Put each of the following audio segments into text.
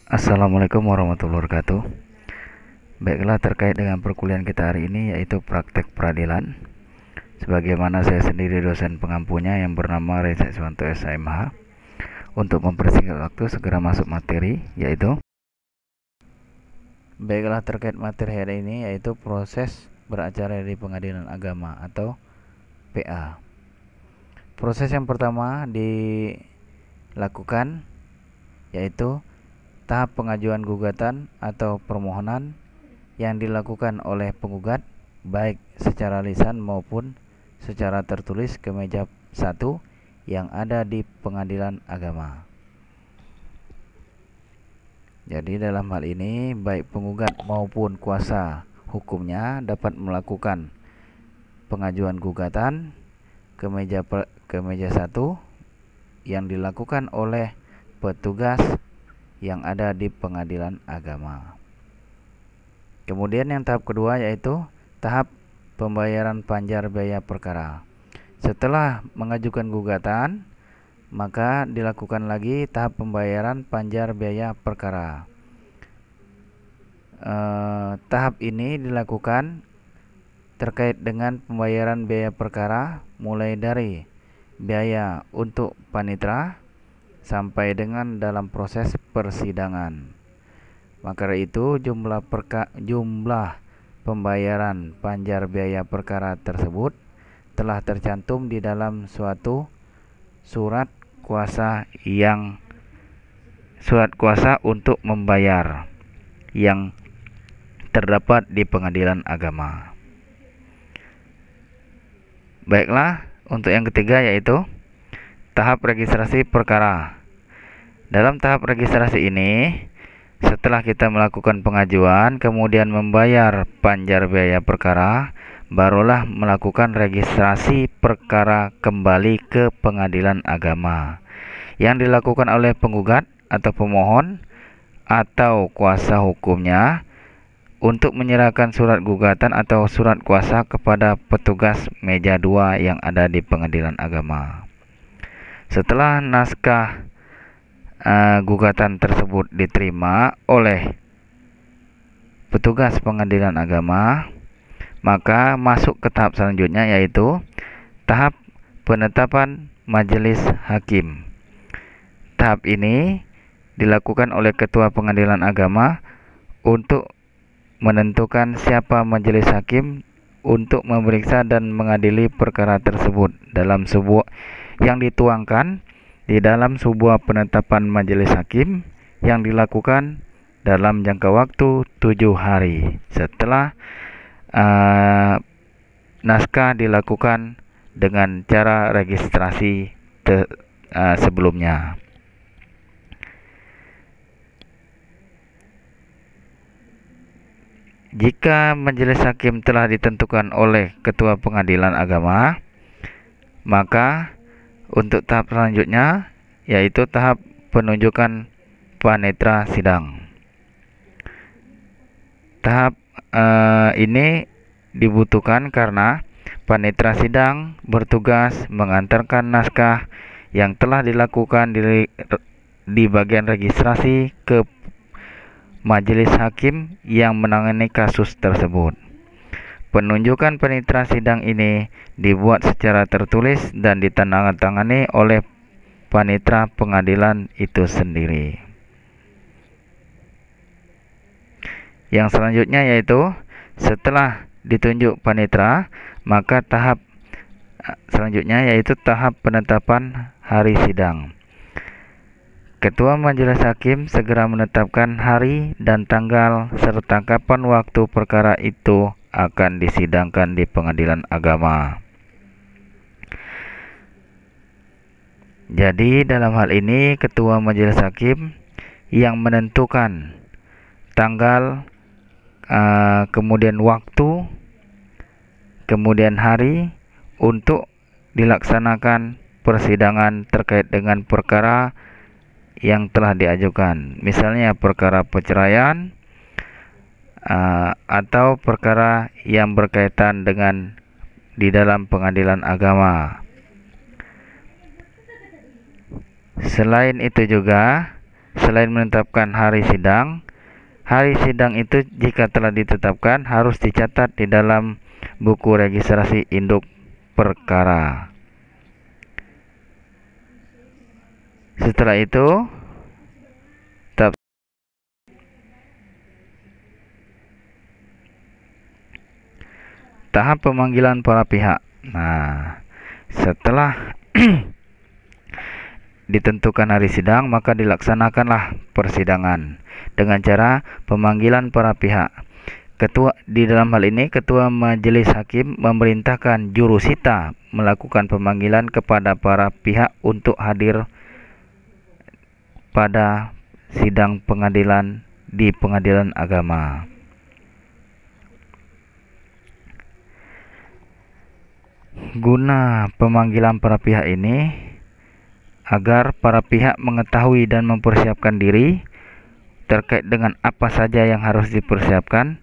Assalamualaikum warahmatullahi wabarakatuh. Baiklah, terkait dengan perkuliahan kita hari ini, yaitu praktek peradilan. Sebagaimana saya sendiri dosen pengampunya yang bernama Reza Iswanto SMH. Untuk mempersingkat waktu, segera masuk materi, yaitu baiklah, terkait materi hari ini, yaitu proses beracara di pengadilan agama atau PA. Proses yang pertama dilakukan yaitu tahap pengajuan gugatan atau permohonan yang dilakukan oleh penggugat baik secara lisan maupun secara tertulis ke meja 1 yang ada di pengadilan agama. Jadi dalam hal ini baik penggugat maupun kuasa hukumnya dapat melakukan pengajuan gugatan ke meja 1 yang dilakukan oleh petugas yang ada di pengadilan agama. Kemudian yang tahap kedua yaitu tahap pembayaran panjar biaya perkara. Setelah mengajukan gugatan, maka dilakukan lagi tahap pembayaran panjar biaya perkara. Tahap ini dilakukan terkait dengan pembayaran biaya perkara mulai dari biaya untuk panitera sampai dengan dalam proses persidangan. Maka dari itu jumlah pembayaran panjar biaya perkara tersebut telah tercantum di dalam suatu surat kuasa untuk membayar yang terdapat di pengadilan agama. Baiklah, untuk yang ketiga yaitu tahap registrasi perkara. Dalam tahap registrasi ini, setelah kita melakukan pengajuan kemudian membayar panjar biaya perkara, barulah melakukan registrasi perkara kembali ke pengadilan agama yang dilakukan oleh penggugat atau pemohon atau kuasa hukumnya untuk menyerahkan surat gugatan atau surat kuasa kepada petugas meja 2 yang ada di pengadilan agama. Setelah naskah gugatan tersebut diterima oleh petugas pengadilan agama, maka masuk ke tahap selanjutnya yaitu tahap penetapan majelis hakim. Tahap ini dilakukan oleh ketua pengadilan agama untuk menentukan siapa majelis hakim untuk memeriksa dan mengadili perkara tersebut dalam sebuah yang dituangkan di dalam sebuah penetapan majelis hakim yang dilakukan dalam jangka waktu 7 hari setelah naskah dilakukan dengan cara registrasi sebelumnya. Jika majelis hakim telah ditentukan oleh ketua pengadilan agama, maka untuk tahap selanjutnya yaitu tahap penunjukan panitera sidang. Tahap ini dibutuhkan karena panitera sidang bertugas mengantarkan naskah yang telah dilakukan di bagian registrasi ke majelis hakim yang menangani kasus tersebut. Penunjukan panitera sidang ini dibuat secara tertulis dan ditandatangani oleh panitera pengadilan itu sendiri. Yang selanjutnya yaitu setelah ditunjuk panitera, maka tahap selanjutnya yaitu tahap penetapan hari sidang. Ketua majelis hakim segera menetapkan hari dan tanggal serta kapan waktu perkara itu akan disidangkan di pengadilan agama. Jadi dalam hal ini ketua majelis hakim yang menentukan tanggal, kemudian waktu, kemudian hari untuk dilaksanakan persidangan terkait dengan perkara yang telah diajukan, misalnya perkara perceraian atau perkara yang berkaitan dengan di dalam pengadilan agama. Selain itu juga selain menetapkan hari sidang itu jika telah ditetapkan harus dicatat di dalam buku registrasi induk perkara. Setelah itu tahap pemanggilan para pihak. Nah, setelah ditentukan hari sidang, maka dilaksanakanlah persidangan dengan cara pemanggilan para pihak. Di dalam hal ini, Ketua Majelis Hakim memerintahkan jurusita melakukan pemanggilan kepada para pihak untuk hadir pada sidang pengadilan di Pengadilan Agama. Guna pemanggilan para pihak ini agar para pihak mengetahui dan mempersiapkan diri terkait dengan apa saja yang harus dipersiapkan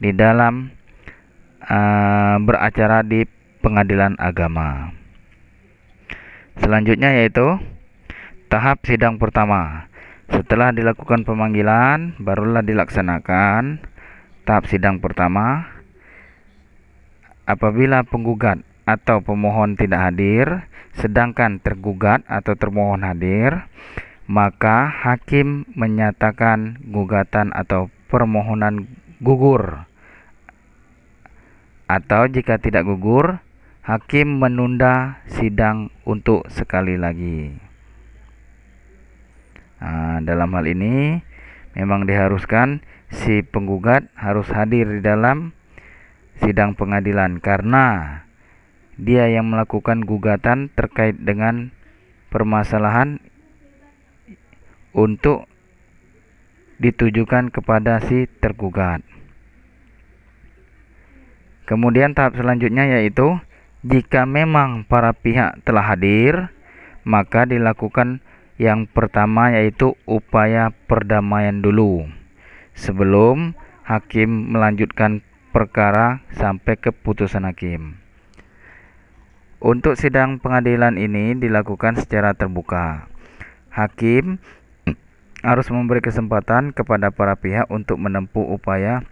di dalam beracara di Pengadilan Agama. Selanjutnya yaitu tahap sidang pertama. Setelah dilakukan pemanggilan, barulah dilaksanakan tahap sidang pertama. Apabila penggugat atau pemohon tidak hadir, sedangkan tergugat atau termohon hadir, maka hakim menyatakan gugatan atau permohonan gugur. Atau jika tidak gugur, hakim menunda sidang untuk sekali lagi. Dalam hal ini memang diharuskan si penggugat harus hadir di dalam sidang pengadilan karena dia yang melakukan gugatan terkait dengan permasalahan untuk ditujukan kepada si tergugat. Kemudian tahap selanjutnya yaitu jika memang para pihak telah hadir, maka dilakukan yang pertama yaitu upaya perdamaian dulu sebelum hakim melanjutkan perkara sampai ke putusan hakim. Untuk sidang pengadilan ini dilakukan secara terbuka. Hakim harus memberi kesempatan kepada para pihak untuk menempuh upaya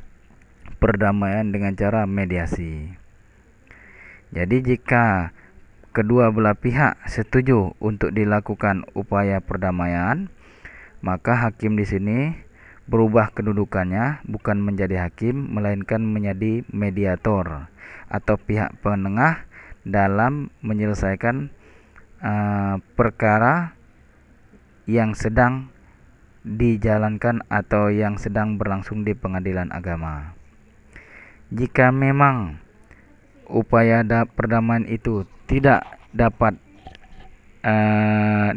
perdamaian dengan cara mediasi. Jadi jika kedua belah pihak setuju untuk dilakukan upaya perdamaian, maka hakim di sini berubah kedudukannya, bukan menjadi hakim melainkan menjadi mediator atau pihak penengah dalam menyelesaikan perkara yang sedang dijalankan atau yang sedang berlangsung di Pengadilan Agama. Jika memang upaya perdamaian itu tidak dapat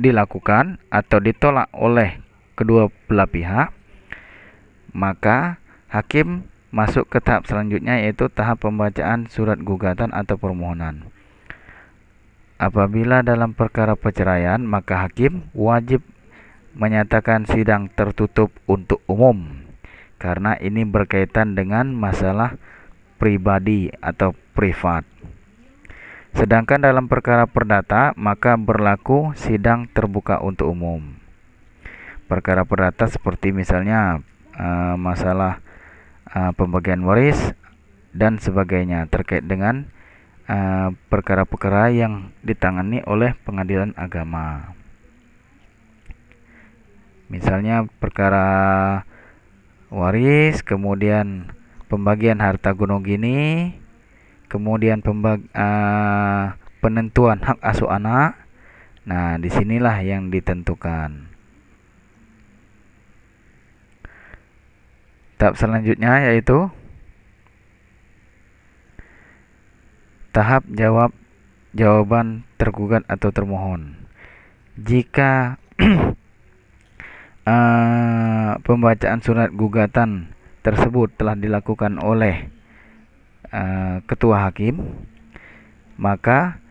dilakukan atau ditolak oleh kedua belah pihak, maka hakim masuk ke tahap selanjutnya yaitu tahap pembacaan surat gugatan atau permohonan. Apabila dalam perkara perceraian, maka hakim wajib menyatakan sidang tertutup untuk umum karena ini berkaitan dengan masalah pribadi atau privat. Sedangkan dalam perkara perdata, maka berlaku sidang terbuka untuk umum. Perkara perdata seperti misalnya masalah pembagian waris dan sebagainya terkait dengan perkara-perkara yang ditangani oleh Pengadilan Agama. Misalnya perkara waris, kemudian pembagian harta gunung gini, kemudian penentuan hak asuh anak. Nah, disinilah yang ditentukan. Tahap selanjutnya yaitu tahap jawaban tergugat atau termohon. Jika pembacaan surat gugatan tersebut telah dilakukan oleh ketua hakim, maka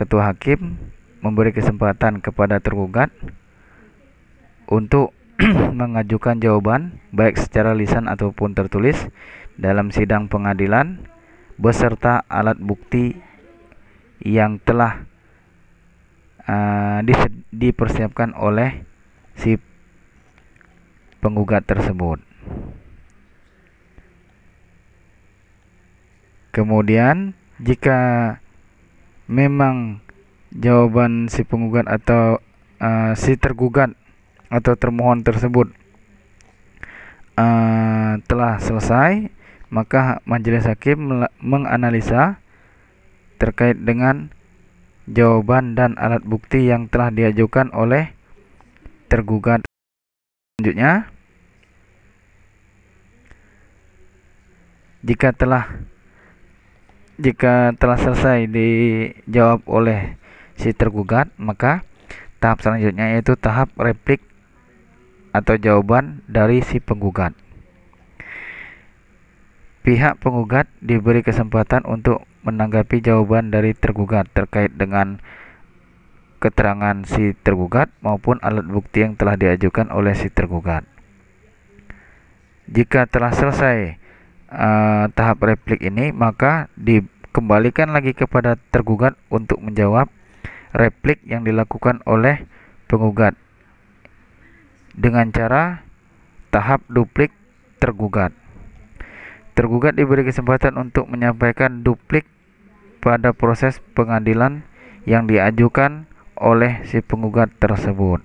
ketua hakim memberi kesempatan kepada tergugat untuk mengajukan jawaban baik secara lisan ataupun tertulis dalam sidang pengadilan beserta alat bukti yang telah dipersiapkan oleh si penggugat tersebut. Kemudian jika memang jawaban si penggugat atau si tergugat atau termohon tersebut telah selesai, maka majelis hakim menganalisa terkait dengan jawaban dan alat bukti yang telah diajukan oleh tergugat. Selanjutnya, jika telah selesai dijawab oleh si tergugat, maka tahap selanjutnya yaitu tahap replik atau jawaban dari si penggugat. Pihak penggugat diberi kesempatan untuk menanggapi jawaban dari tergugat terkait dengan keterangan si tergugat maupun alat bukti yang telah diajukan oleh si tergugat. Jika telah selesai tahap replik ini, maka dikembalikan lagi kepada tergugat untuk menjawab replik yang dilakukan oleh penggugat dengan cara tahap duplik tergugat. Tergugat diberi kesempatan untuk menyampaikan duplik pada proses pengadilan yang diajukan oleh si penggugat tersebut.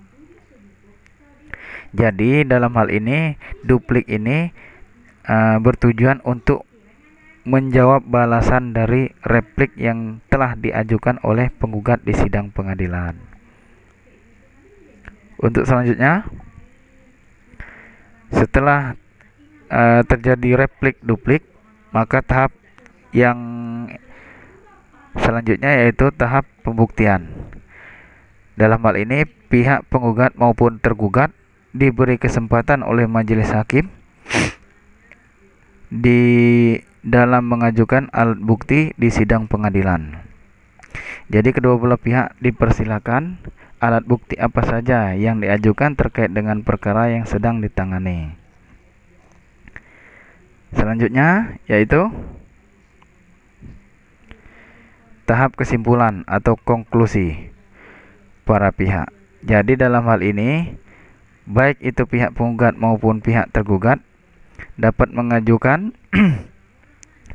Jadi dalam hal ini duplik ini bertujuan untuk menjawab balasan dari replik yang telah diajukan oleh penggugat di sidang pengadilan. Untuk selanjutnya, setelah terjadi replik duplik, maka tahap yang selanjutnya yaitu tahap pembuktian. Dalam hal ini pihak penggugat maupun tergugat diberi kesempatan oleh majelis hakim di dalam mengajukan alat bukti di sidang pengadilan. Jadi kedua belah pihak dipersilakan alat bukti apa saja yang diajukan terkait dengan perkara yang sedang ditangani. Selanjutnya yaitu tahap kesimpulan atau konklusi para pihak. Jadi dalam hal ini baik itu pihak penggugat maupun pihak tergugat dapat mengajukan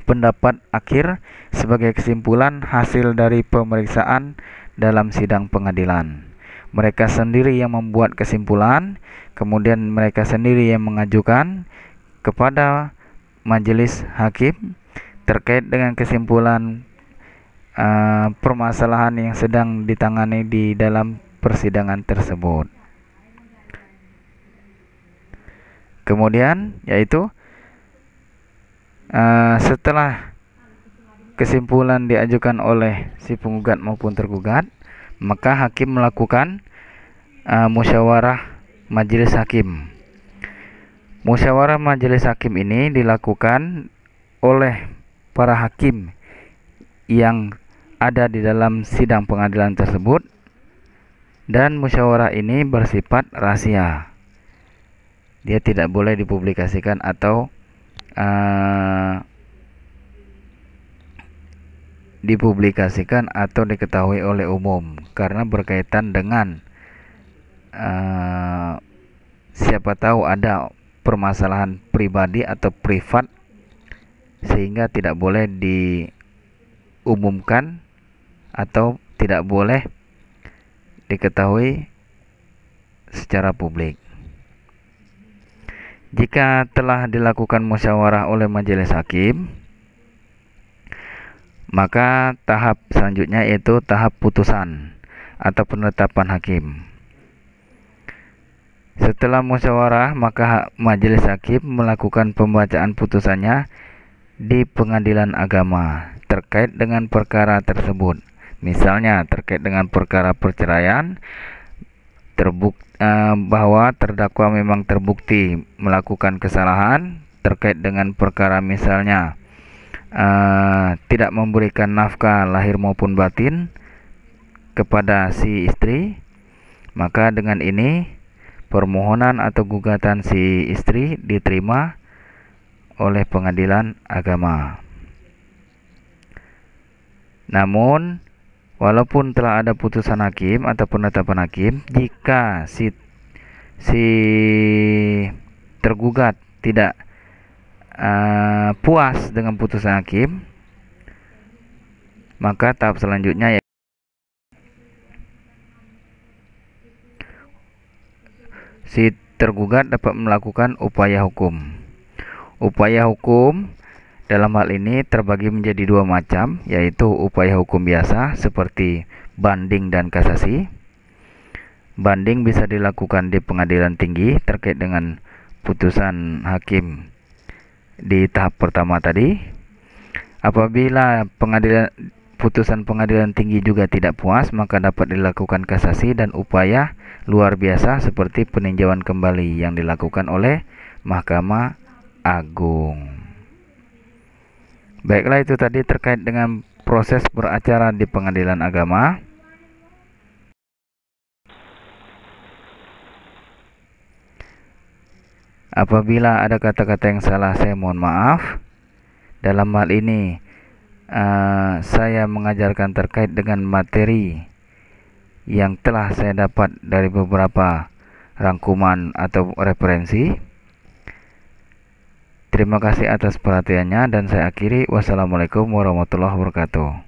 pendapat akhir sebagai kesimpulan hasil dari pemeriksaan dalam sidang pengadilan. Mereka sendiri yang membuat kesimpulan, kemudian mereka sendiri yang mengajukan kepada majelis hakim terkait dengan kesimpulan permasalahan yang sedang ditangani di dalam persidangan tersebut. Kemudian yaitu setelah kesimpulan diajukan oleh si penggugat maupun tergugat, maka hakim melakukan musyawarah majelis hakim. Musyawarah majelis hakim ini dilakukan oleh para hakim yang ada di dalam sidang pengadilan tersebut, dan musyawarah ini bersifat rahasia. Dia tidak boleh dipublikasikan atau dipublikasikan atau diketahui oleh umum karena berkaitan dengan siapa tahu ada permasalahan pribadi atau privat sehingga tidak boleh diumumkan atau tidak boleh diketahui secara publik. Jika telah dilakukan musyawarah oleh majelis hakim, maka tahap selanjutnya yaitu tahap putusan atau penetapan hakim. Setelah musyawarah, maka majelis hakim melakukan pembacaan putusannya di pengadilan agama terkait dengan perkara tersebut. Misalnya terkait dengan perkara perceraian, bahwa terdakwa memang terbukti melakukan kesalahan terkait dengan perkara misalnya tidak memberikan nafkah lahir maupun batin kepada si istri, maka dengan ini permohonan atau gugatan si istri diterima oleh pengadilan agama. Namun walaupun telah ada putusan hakim atau penetapan hakim, jika si tergugat tidak puas dengan putusan hakim, maka tahap selanjutnya si tergugat dapat melakukan upaya hukum. Upaya hukum dalam hal ini terbagi menjadi dua macam, yaitu upaya hukum biasa seperti banding dan kasasi. Banding bisa dilakukan di pengadilan tinggi terkait dengan putusan hakim di tahap pertama tadi. Apabila putusan pengadilan tinggi juga tidak puas, maka dapat dilakukan kasasi dan upaya luar biasa seperti peninjauan kembali yang dilakukan oleh Mahkamah Agung. Baiklah, itu tadi terkait dengan proses beracara di pengadilan agama. Apabila ada kata-kata yang salah, saya mohon maaf. Dalam hal ini saya mengajarkan terkait dengan materi yang telah saya dapat dari beberapa rangkuman atau referensi. Terima kasih atas perhatiannya dan saya akhiri. Wassalamualaikum warahmatullahi wabarakatuh.